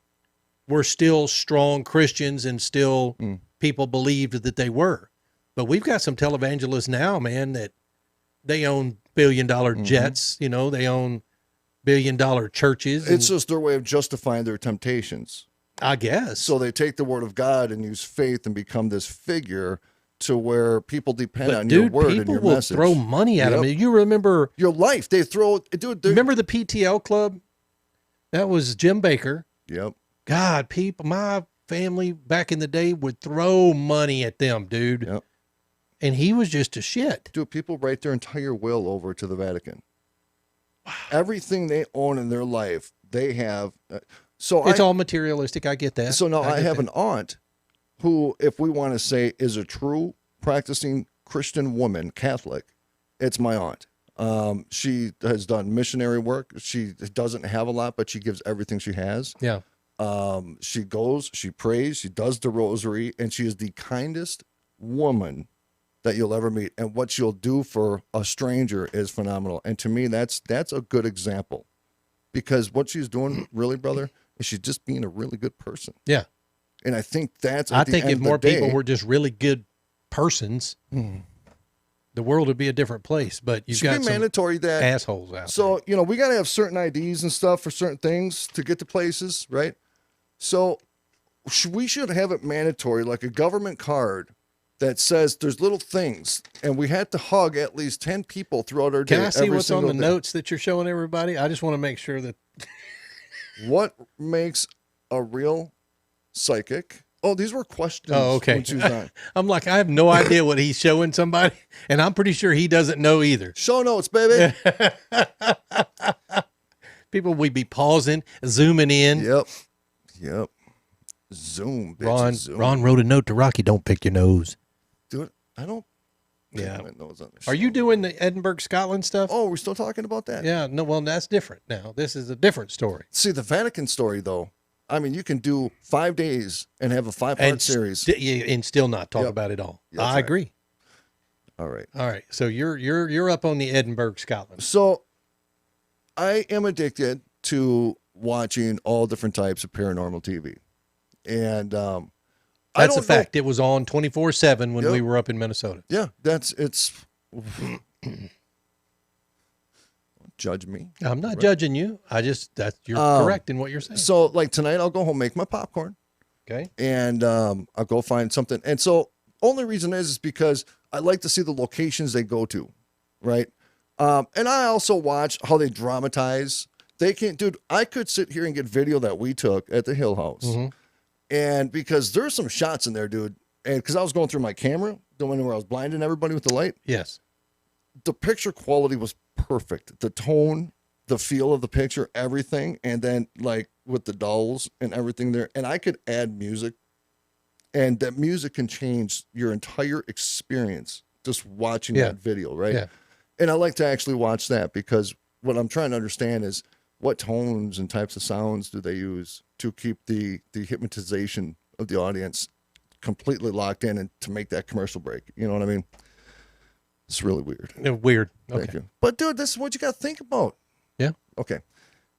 were still strong Christians and still people believed that they were. But we've got some televangelists now, man, that they own billion-dollar jets, they own billion-dollar churches.
It's just their way of justifying their temptations.
I guess.
So they take the word of God and use faith and become this figure to where people depend on your word and your message.
People will throw money at them. You remember
your life? They throw, dude.
Remember the PTL club? That was Jim Baker.
Yep.
God, people, my family back in the day would throw money at them, dude.
Yep.
And he was just a shit.
Dude, people write their entire will over to the Vatican. Wow. Everything they own in their life, they have. So
it's all materialistic. I get that.
So now I have an aunt who, if we want to say, is a true practicing Christian woman, Catholic. It's my aunt. She has done missionary work. She doesn't have a lot, but she gives everything she has.
Yeah.
She goes, she prays, she does the rosary, and she is the kindest woman that you'll ever meet. And what she'll do for a stranger is phenomenal. And to me, that's a good example, because what she's doing, really, brother, is she's just being a really good person.
Yeah.
And I think that's.
I think if more people were just really good persons, the world would be a different place. But you've got some
mandatory that
assholes out
so, there. We got to have certain IDs and stuff for certain things to get to places, right? So we should have it mandatory, like a government card that says there's little things, and we had to hug at least 10 people throughout our day.
Can I see what's on the notes that you're showing everybody? I just want to make sure that.
What makes a real psychic? Oh, these were questions.
Oh, okay. I'm like, I have no idea what he's showing somebody, and I'm pretty sure he doesn't know either.
Show notes, baby.
People, we'd be pausing, zooming in.
Yep. Zoom, bitch. Zoom.
Ron wrote a note to Rocky, don't pick your nose.
Dude, I don't.
Yeah. Are you doing the Edinburgh, Scotland stuff?
Oh, we're still talking about that?
Yeah. No, well, that's different now. This is a different story.
See, the Vatican story, though, I mean, you can do 5 days and have a 5-part series.
And still not talk about it all. I agree.
All right.
So you're up on the Edinburgh, Scotland.
So I am addicted to watching all different types of paranormal TV. And
that's a fact. It was on 24/7 when we were up in Minnesota.
Yeah, it's judge me.
I'm not judging you. You're correct in what you're saying.
So like tonight I'll go home, make my popcorn.
Okay.
And I'll go find something. And so only reason is because I like to see the locations they go to, right? And I also watch how they dramatize. I could sit here and get video that we took at the Hill House. Mm-hmm. And because there's some shots in there, dude, and because I was going through my camera, the one where I was blinding everybody with the light.
Yes.
The picture quality was perfect. The tone, the feel of the picture, everything. And then like with the dolls and everything there. And I could add music, and that music can change your entire experience just watching that video, right?
Yeah.
And I like to actually watch that, because what I'm trying to understand is what tones and types of sounds do they use to keep the hypnotization of the audience completely locked in and to make that commercial break. You know what I mean? It's really weird.
Weird.
Thank you. But dude, this is what you got to think about.
Yeah.
Okay.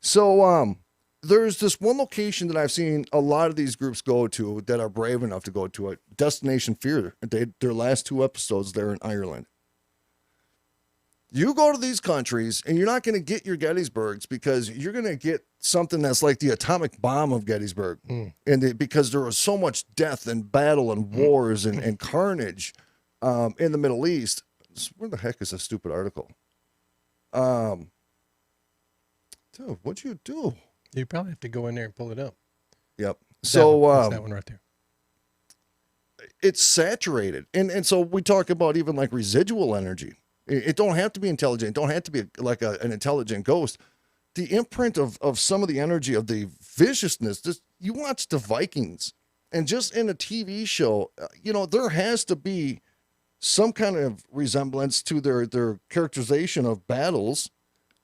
So there's this one location that I've seen a lot of these groups go to that are brave enough to go to it. Destination Fear. Their last 2 episodes, they're in Ireland. You go to these countries and you're not going to get your Gettysburgs, because you're going to get something that's like the atomic bomb of Gettysburg. And because there was so much death and battle and wars and carnage in the Middle East. Where the heck is this stupid article? Dude, what'd you do?
You probably have to go in there and pull it up.
Yep. So
that one right there.
It's saturated. And so we talk about even like residual energy. It don't have to be intelligent. It don't have to be like an intelligent ghost. the imprint of some of the energy of the viciousness. Just you watch the Vikings, and just in a TV show, there has to be some kind of resemblance to their characterization of battles.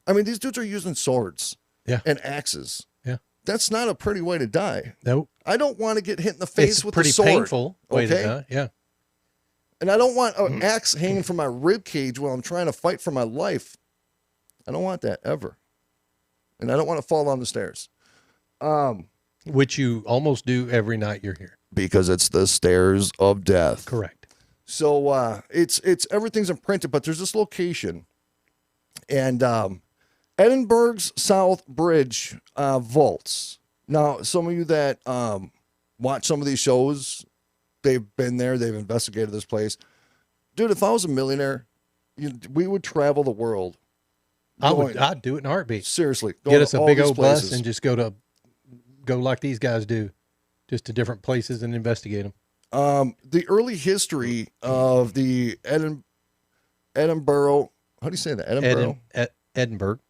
I mean, these dudes are using swords and axes.
Yeah.
That's not a pretty way to die.
Nope.
I don't want to get hit in the face
It's
with
pretty
a sword.
painful way to
okay?
die. Yeah.
And I don't want an axe hanging from my rib cage while I'm trying to fight for my life. I don't want that ever. And I don't want to fall down the stairs.
Which you almost do every night you're here.
Because it's the stairs of death.
Correct.
So it's everything's imprinted, but there's this location. And Edinburgh's South Bridge vaults. Now, some of you that watch some of these shows, they've been there, they've investigated this place. Dude, if I was a millionaire, we would travel the world.
I'd do it in a heartbeat.
Seriously.
Get us a
all
big
these
old
places.
bus and just go like these guys do, just to different places and investigate them.
The early history of the Edinburgh, how do you say that? Edinburgh?
Edinburgh.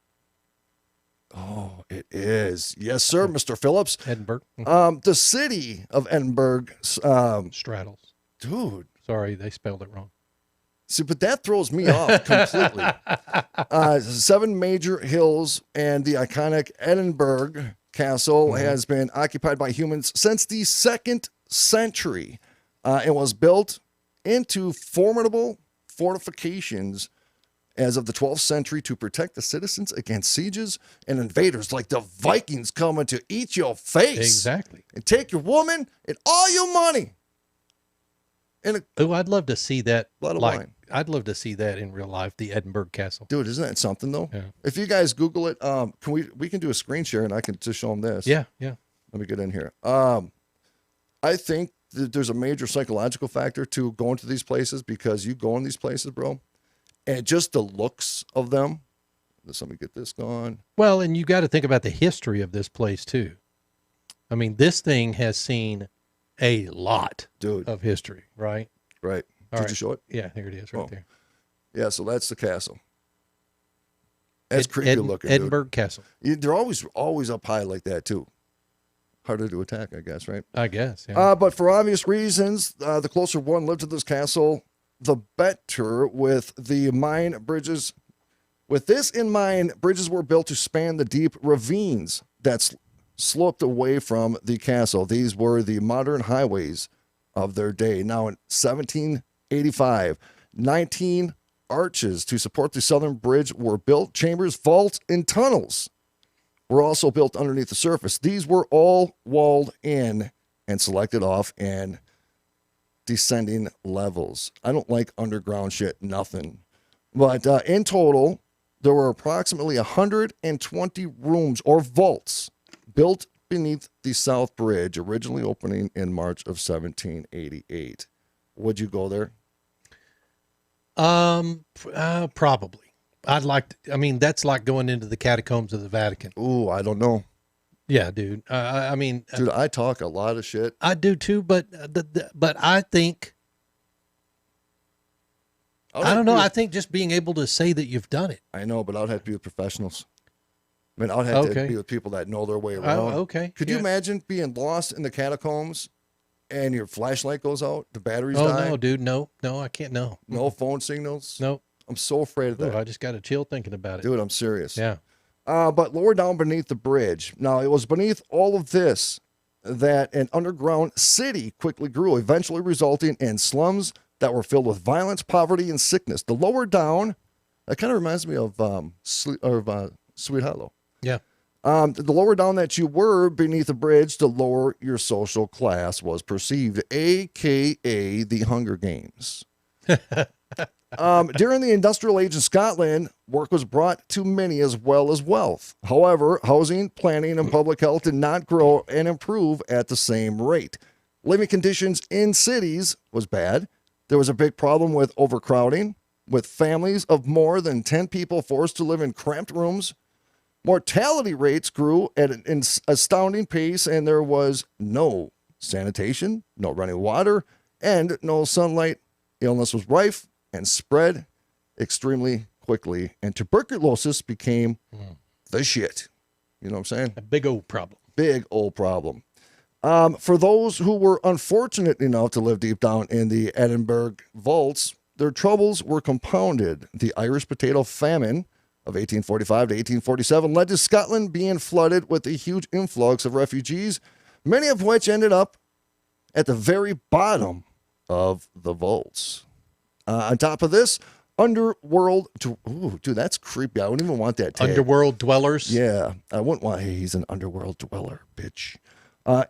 Oh, it is. Yes, sir, Mr. Phillips.
Edinburgh.
The city of Edinburgh,
Straddles.
dude.
Sorry, they spelled it wrong.
See, but that throws me off completely. 7 major hills and the iconic Edinburgh Castle has been occupied by humans since the 2nd century. It was built into formidable fortifications as of the 12th century to protect the citizens against sieges and invaders like the Vikings coming to eat your face.
Exactly.
And take your woman and all your money. And
I'd love to see that.
Lot of wine.
I'd love to see that in real life, the Edinburgh Castle.
dude, isn't that something though?
Yeah.
If you guys Google it, we can do a screen share and I can just show them this.
Yeah.
Let me get in here. I think that there's a major psychological factor to going to these places because you go in these places, bro, and just the looks of them. Let me get this going.
Well, and you got to think about the history of this place too. I mean, this thing has seen a lot
Dude.
of history, right?
Right.
All
Did
right.
you show it?
Yeah, here it is right
Oh.
there.
Yeah, so that's the castle. That's creepy looking,
Edinburgh Castle,
dude. They're always up high like that too. Harder to attack, I guess, right?
I guess. Yeah.
But for obvious reasons, the closer one lived to this castle, the better. With this in mind, bridges were built to span the deep ravines that sloped away from the castle. These were the modern highways of their day. Now, in 1785, 19 arches to support the southern bridge were built. Chambers, vaults, and tunnels were also built underneath the surface. These were all walled in and selected off in descending levels. I don't like underground shit, nothing. But in total, there were approximately 120 rooms or vaults built beneath the South Bridge, originally opening in March of 1788. Would you go there?
Probably. I'd like to, I mean, that's like going into the catacombs of the Vatican.
Ooh, I don't know.
Yeah, dude. I mean,
Dude, I talk a lot of shit.
I do too, but I think, I don't know. I think just being able to say that you've done it.
I know, but I'd have to be with professionals. I mean, I'd have to
Okay.
be with people that know their way around.
Okay.
Could you
Yeah.
imagine being lost in the catacombs and your flashlight goes out, the batteries
Oh
die,
no, dude. No, I can't. No.
no phone signals?
No.
I'm so afraid of
Ooh,
that.
I just got a chill thinking about it.
Dude, I'm serious.
Yeah.
But lower down beneath the bridge. Now, it was beneath all of this that an underground city quickly grew, eventually resulting in slums that were filled with violence, poverty, and sickness. The lower down, that kind of reminds me of Sweet Hollow.
Yeah.
The lower down that you were beneath the bridge, the lower your social class was perceived, a.k.a. the Hunger Games. During the industrial age in Scotland, work was brought to many as well as wealth. However, housing, planning, and public health did not grow and improve at the same rate. Living conditions in cities was bad. There was a big problem with overcrowding, with families of more than 10 people forced to live in cramped rooms. Mortality rates grew at an astounding pace, and there was no sanitation, no running water, and no sunlight. Illness was rife and spread extremely quickly, and tuberculosis became the shit. You know what I'm saying?
A big old problem.
Big old problem. For those who were unfortunate enough to live deep down in the Edinburgh vaults, their troubles were compounded. The Irish potato famine of 1845 to 1847 led to Scotland being flooded with a huge influx of refugees, many of which ended up at the very bottom of the vaults. On top of this, underworld. Ooh, dude, that's creepy. I wouldn't even want that tag.
Underworld dwellers.
Yeah, I wouldn't want. Hey, he's an underworld dweller, bitch.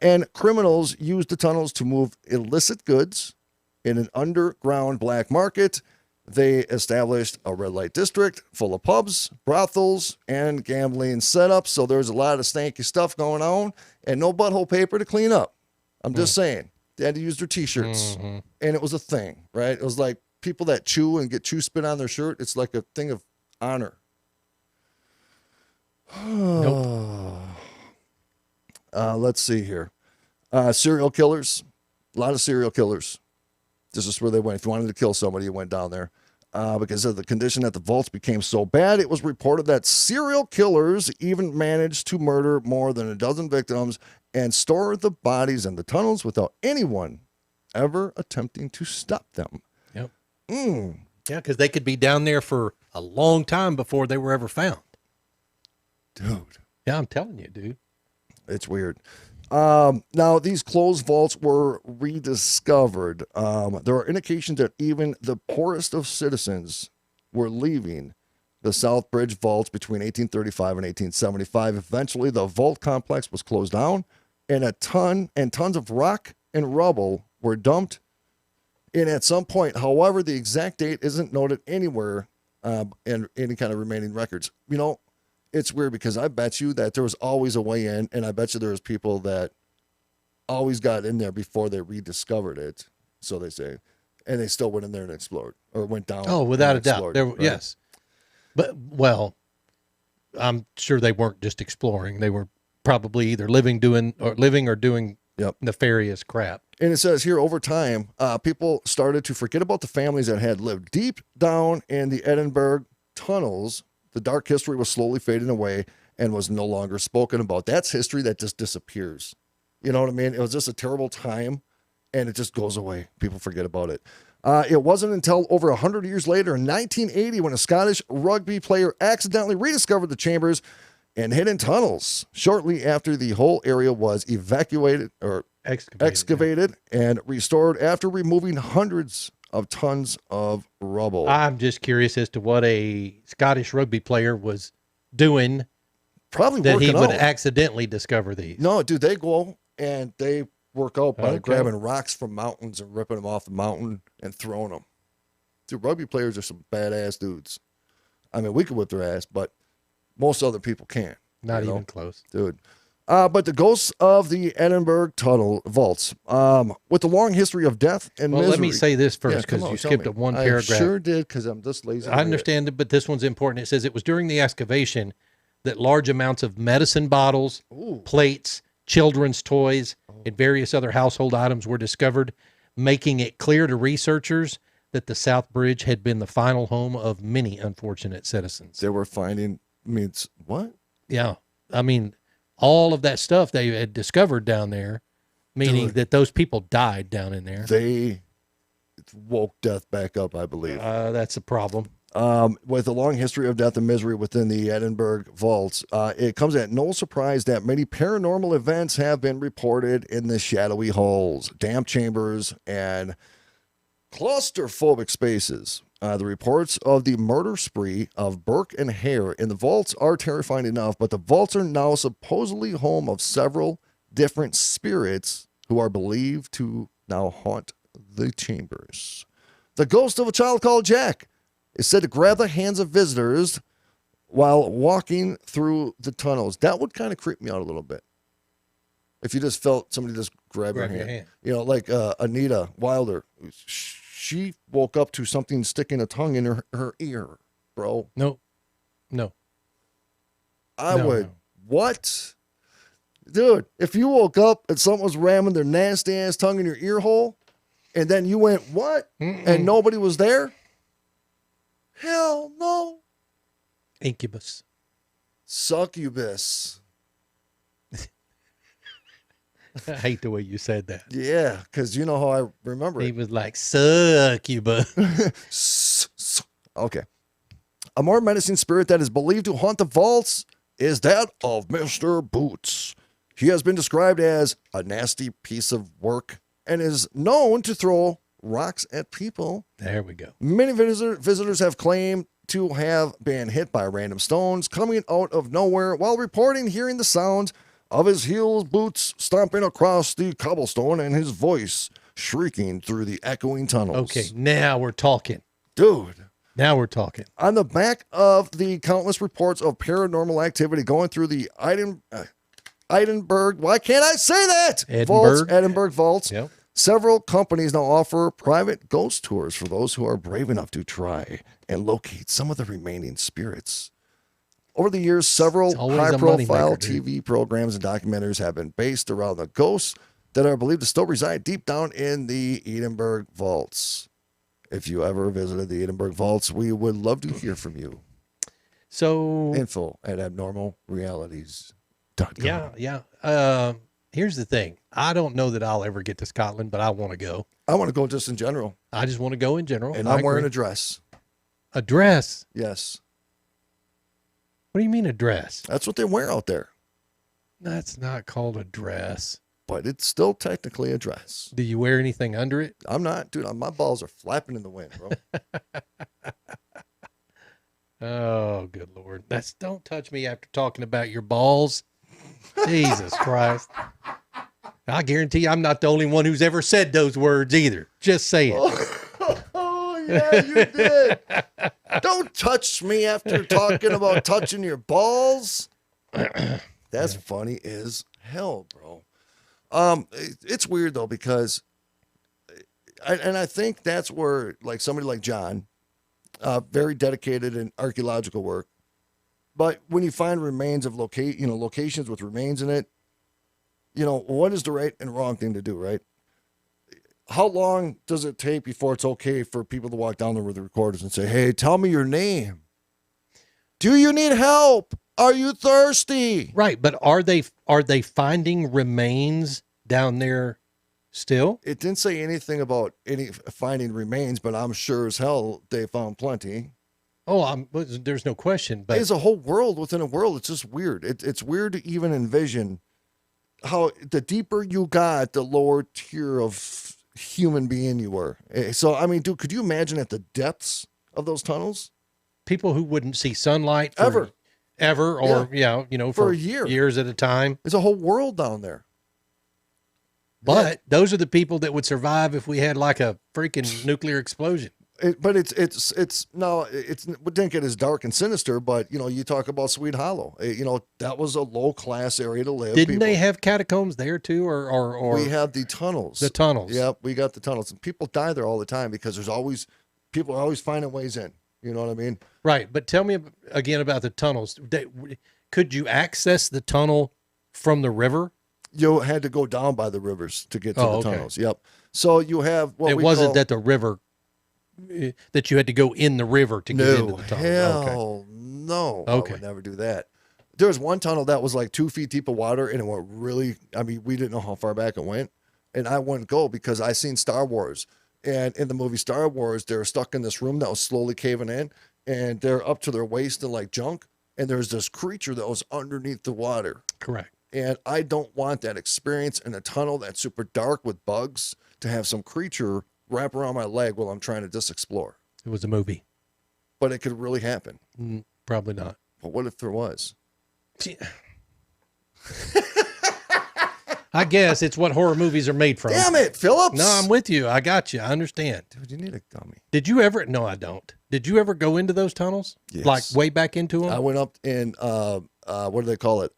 And criminals used the tunnels to move illicit goods in an underground black market. They established a red light district full of pubs, brothels, and gambling setups. So there's a lot of stanky stuff going on and no butthole paper to clean up. I'm just saying. They had to use their T-shirts. And it was a thing, right? It was like people that chew and get chew spit on their shirt. It's like a thing of honor.
Nope.
Let's see here. Serial killers. A lot of serial killers. This is where they went. If you wanted to kill somebody, you went down there. Because of the condition that the vaults became so bad, it was reported that serial killers even managed to murder more than a dozen victims and store the bodies in the tunnels without anyone ever attempting to stop them.
Yep. Yeah, because they could be down there for a long time before they were ever found.
Dude.
Yeah, I'm telling you, dude.
It's weird. Now, these closed vaults were rediscovered. There are indications that even the poorest of citizens were leaving the South Bridge vaults between 1835 and 1875. Eventually, the vault complex was closed down, and tons of rock and rubble were dumped in at some point. However, the exact date isn't noted anywhere in any kind of remaining records. You know, it's weird because I bet you that there was always a way in, and I bet you there was people that always got in there before they rediscovered it, so they say, and they still went in there and explored, or went down.
Oh, without a doubt.
explored,
There,
right?
Yes. But, well, I'm sure they weren't just exploring. They were probably either living or doing nefarious crap.
And it says here, over time, people started to forget about the families that had lived deep down in the Edinburgh tunnels. The dark history was slowly fading away and was no longer spoken about. That's history that just disappears. You know what I mean? It was just a terrible time, and it just goes away. People forget about it. It wasn't until over 100 years later, in 1980, when a Scottish rugby player accidentally rediscovered the chambers and hidden tunnels. Shortly after, the whole area was evacuated or excavated and restored after removing hundreds of tons of rubble.
I'm just curious as to what a Scottish rugby player was doing
Probably
that he
working
would
out.
accidentally discover these.
No, dude, they go and they work out by
Okay.
grabbing rocks from mountains and ripping them off the mountain and throwing them. Dude, rugby players are some badass dudes. I mean, we could whip their ass, but most other people can't.
Not
you know?
even close.
Dude. But the ghosts of the Edinburgh tunnel vaults, with the long history of death and
Well,
misery.
let me say this
Yeah,
first
come
because
on,
you
tell
skipped
me.
a one paragraph.
I sure did because I'm just lazy.
I understand it, but this one's important. It says it was during the excavation that large amounts of medicine bottles, plates, children's toys, and various other household items were discovered, making it clear to researchers that the South Bridge had been the final home of many unfortunate citizens.
They were finding, what?
Yeah. I mean, all of that stuff they had discovered down there, meaning that those people died down in there.
They woke death back up, I believe.
That's a problem.
With a long history of death and misery within the Edinburgh vaults, it comes at no surprise that many paranormal events have been reported in the shadowy halls, damp chambers, and claustrophobic spaces. The reports of the murder spree of Burke and Hare in the vaults are terrifying enough, but the vaults are now supposedly home of several different spirits who are believed to now haunt the chambers. The ghost of a child called Jack is said to grab the hands of visitors while walking through the tunnels. That would kind of creep me out a little bit. If you just felt somebody just grab your hand. You know, like Anita Wilder. She woke up to something sticking a tongue in her ear, bro.
No.
I would. What? Dude, if you woke up and someone was ramming their nasty ass tongue in your ear hole, and then you went, what? And nobody was there? Hell no.
Incubus.
Succubus.
I hate the way you said that.
Yeah, because you know how I remember
He
it.
was like, succubus.
Okay. A more menacing spirit that is believed to haunt the vaults is that of Mr. Boots. He has been described as a nasty piece of work and is known to throw rocks at people.
There we go.
Many visitors have claimed to have been hit by random stones coming out of nowhere while reporting hearing the sounds of his heels boots stomping across the cobblestone and his voice shrieking through the echoing tunnels.
Okay, now we're talking.
Dude.
Now we're talking.
On the back of the countless reports of paranormal activity going through the Edinburgh, why can't I say that? Edinburgh vaults.
Yep.
Several companies now offer private ghost tours for those who are brave enough to try and locate some of the remaining spirits. Over the years, several high-profile TV programs and documentaries have been based around the ghosts that are believed to still reside deep down in the Edinburgh vaults. If you ever visited the Edinburgh vaults, we would love to hear from you.
So
info@abnormalrealities.com.
Yeah. Here's the thing. I don't know that I'll ever get to Scotland, but I want to go.
I want to go just in general.
I just want to go in general.
And I'm wearing a dress.
A dress?
Yes.
What do you mean a dress?
That's what they wear out there.
That's not called a dress.
But it's still technically a dress.
Do you wear anything under it?
I'm not. Dude, my balls are flapping in the wind, bro.
Oh, good Lord. Don't touch me after talking about your balls. Jesus Christ. I guarantee you I'm not the only one who's ever said those words either. Just say it.
Oh, yeah, you did. Don't touch me after talking about touching your balls. That's funny as hell, bro. It's weird though, because I think that's where like somebody like John, very dedicated in archaeological work, but when you find remains of locations with remains in it, what is the right and wrong thing to do, right? How long does it take before it's okay for people to walk down there with the recorders and say, hey, tell me your name? Do you need help? Are you thirsty?
Right, but are they finding remains down there still?
It didn't say anything about any finding remains, but I'm sure as hell they found plenty.
Oh, there's no question. But
there's a whole world within a world. It's just weird. It's weird to even envision how the deeper you got, the lower tier of human being you were. So, I mean, dude, could you imagine at the depths of those tunnels?
People who wouldn't see sunlight
ever,
or for
a year,
years at a time.
There's a whole world down there.
But those are the people that would survive if we had like a freaking nuclear explosion.
It didn't get as dark and sinister, but you talk about Sweet Hollow. That was a low class area to live.
Didn't they have catacombs there too, or
we had the tunnels?
The tunnels.
Yep, we got the tunnels, and people die there all the time because people are always finding ways in. You know what I mean?
Right. But tell me again about the tunnels. Could you access the tunnel from the river?
You had to go down by the rivers to get to the tunnels. Yep. So you have
it wasn't that the river. That you had to go in the river to get into the tunnel.
No.
Okay.
I would never do that. There was one tunnel that was like 2 feet deep of water, and it went really, we didn't know how far back it went. And I wouldn't go because I seen Star Wars. And in the movie Star Wars, they're stuck in this room that was slowly caving in, and they're up to their waist in like junk. And there's this creature that was underneath the water.
Correct.
And I don't want that experience in a tunnel that's super dark with bugs to have some creature wrap around my leg while I'm trying to just explore.
It was a movie.
But it could really happen.
Probably not.
But what if there was?
I guess it's what horror movies are made from.
Damn it, Phillips.
No, I'm with you. I got you. I understand.
Dude, you need a gummy.
Did you ever? No, I don't. Did you ever go into those tunnels?
Yes.
Like way back into them?
I went up in, what do they call it?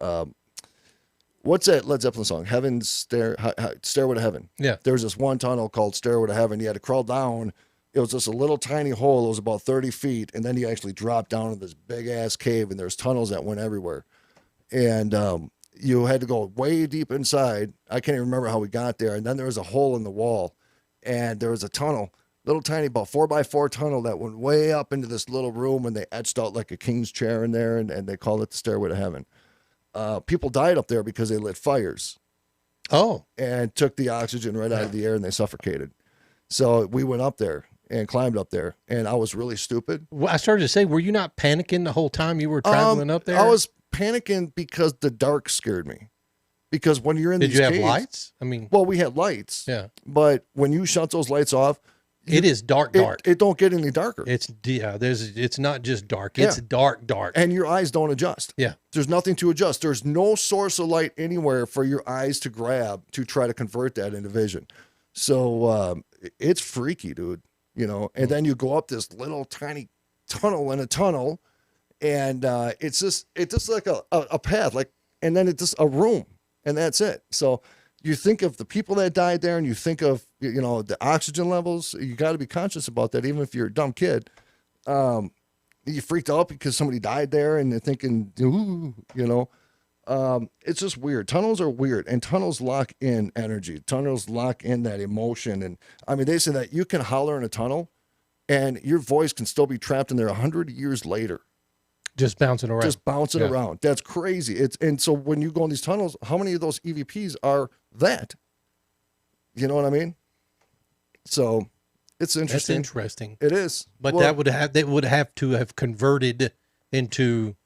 What's that Led Zeppelin song? Heaven's Stairway to Heaven.
Yeah.
There was this one tunnel called Stairway to Heaven. You had to crawl down. It was just a little tiny hole. It was about 30 feet. And then you actually dropped down in this big ass cave, and there's tunnels that went everywhere. And you had to go way deep inside. I can't even remember how we got there. And then there was a hole in the wall, and there was a tunnel little tiny, about 4x4 tunnel that went way up into this little room, and they etched out like a king's chair in there, and they called it the Stairway to Heaven. People died up there because they lit fires.
Oh.
And took the oxygen right out of the air, and they suffocated. So we went up there and climbed up there, and I was really stupid.
Well, I started to say, were you not panicking the whole time you were traveling up there?
I was panicking because the dark scared me. Because when you're in these
Did you have
caves,
lights? I mean,
well, we had lights.
Yeah.
But when you shut those lights off,
it is dark.
It don't get any darker.
It's not just dark. It's dark.
And your eyes don't adjust.
Yeah.
There's nothing to adjust. There's no source of light anywhere for your eyes to grab to try to convert that into vision. So it's freaky, dude. You know, and then you go up this little tiny tunnel in a tunnel, and it's just like a path, like, and then it's just a room, and that's it. So you think of the people that died there, and you think of, you know, the oxygen levels. You got to be conscious about that, even if you're a dumb kid. You freaked out because somebody died there, and you're thinking, ooh, you know. It's just weird. Tunnels are weird, and tunnels lock in energy. Tunnels lock in that emotion. And I mean, they say that you can holler in a tunnel and your voice can still be trapped in there 100 years later.
Just bouncing around.
Around. That's crazy. And so when you go in these tunnels, how many of those EVPs are that? You know what I mean? So it's interesting.
That's interesting.
It is.
But
Well,
they would have to have converted into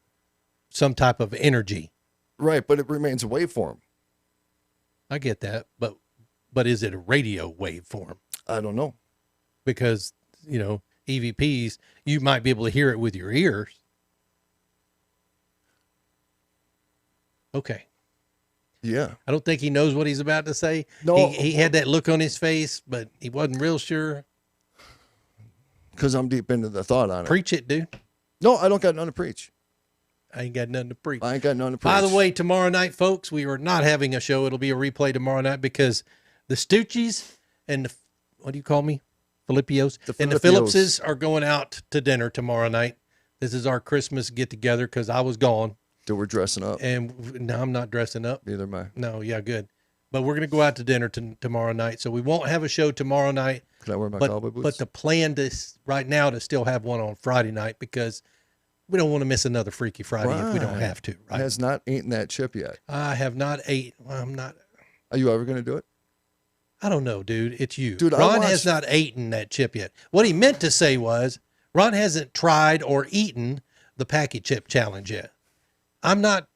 some type of energy.
right, but it remains a waveform.
I get that, but is it a radio waveform?
I don't know.
Because, you know, EVPs, you might be able to hear it with your ears. Okay.
Yeah.
I don't think he knows what he's about to say.
No.
He had that look on his face, but he wasn't real sure.
Because I'm deep into the thought on it.
Preach it, dude.
No, I don't got none to preach.
I ain't got nothing to preach.
I ain't got none to preach.
By the way, tomorrow night, folks, we are not having a show. It'll be a replay tomorrow night because the Stuccis and the, what do you call me? Filippios. And the Phillipses are going out to dinner tomorrow night. This is our Christmas get together because I was gone.
So we're dressing up.
And no, I'm not dressing up.
Neither am I.
No, yeah, good. But we're going to go out to dinner tomorrow night. So we won't have a show tomorrow night.
Can I wear my cowboy boots?
But the plan right now to still have one on Friday night because we don't want to miss another Freaky Friday if we don't have to. Right?
Has not eaten that chip yet.
I have not ate. Well, I'm not.
Are you ever going to do it?
I don't know, dude. It's you.
Dude,
Ron has not eaten that chip yet. What he meant to say was Ron hasn't tried or eaten the packet chip challenge yet. I'm not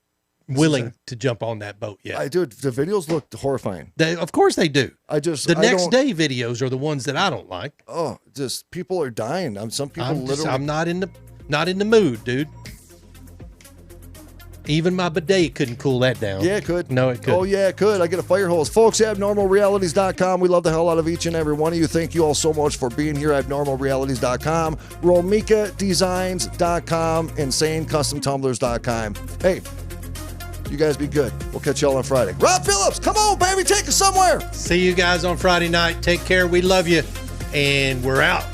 willing to jump on that boat yet.
I do. The videos look horrifying.
Of course they do.
The
next day videos are the ones that I don't like.
Oh, just people are dying. Some people literally.
I'm not in the mood, dude. Even my bidet couldn't cool that down.
Yeah, it could.
No, it could.
Oh, yeah, it could. I get a fire hose. Folks, abnormalrealities.com. We love the hell out of each and every one of you. Thank you all so much for being here. Abnormalrealities.com. RomikaDesigns.com. InsaneCustomTumblers.com. Hey, you guys be good. We'll catch y'all on Friday. Rob Phillips, come on, baby. Take us somewhere.
See you guys on Friday night. Take care. We love you. And we're out.